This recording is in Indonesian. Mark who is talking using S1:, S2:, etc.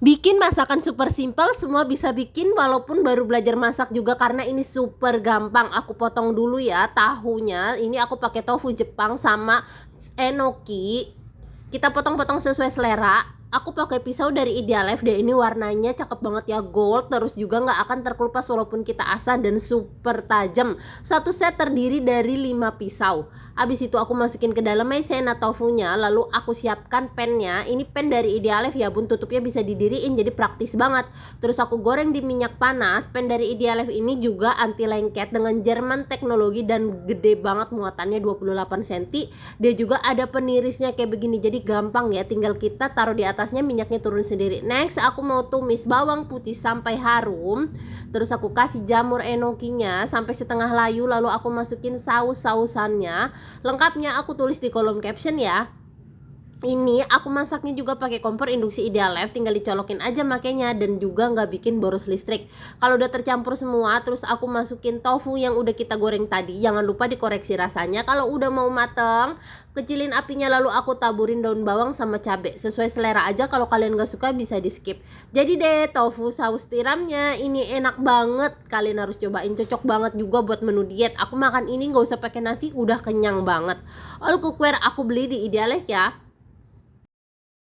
S1: Bikin masakan super simpel, semua bisa bikin walaupun baru belajar masak juga karena ini super gampang. Aku potong dulu ya tahunya. Ini aku pakai tofu Jepang sama enoki. Kita potong-potong sesuai selera. Aku pakai pisau dari Idealife deh, ini warnanya cakep banget ya, gold, terus juga nggak akan terkelupas walaupun kita asah dan super tajam. Satu set terdiri dari 5 pisau. Habis itu aku masukin ke dalam maizena tofunya, lalu aku siapkan pennya. Ini pen dari Idealife ya bun, tutupnya bisa didiriin jadi praktis banget. Terus aku goreng di minyak panas. Pen dari Idealife ini juga anti lengket dengan Jerman teknologi dan gede banget muatannya 28 cm. Dia juga ada penirisnya kayak begini, jadi gampang ya, tinggal kita taruh di atasnya, minyaknya turun sendiri. Next aku mau tumis bawang putih sampai harum. Terus aku kasih jamur enokinya sampai setengah layu, lalu aku masukin saus-sausannya. Lengkapnya aku tulis di kolom caption ya. Ini aku masaknya juga pakai kompor induksi Idealife, tinggal dicolokin aja makanya, dan juga nggak bikin boros listrik. Kalau udah tercampur semua, terus aku masukin tofu yang udah kita goreng tadi. Jangan lupa dikoreksi rasanya. Kalau udah mau mateng, kecilin apinya, lalu aku taburin daun bawang sama cabai. Sesuai selera aja, kalau kalian gak suka bisa di skip. Jadi deh tofu saus tiramnya ini enak banget, kalian harus cobain, cocok banget juga buat menu diet. Aku makan ini gak usah pakai nasi, udah kenyang banget. All cookware aku beli di Idealife ya.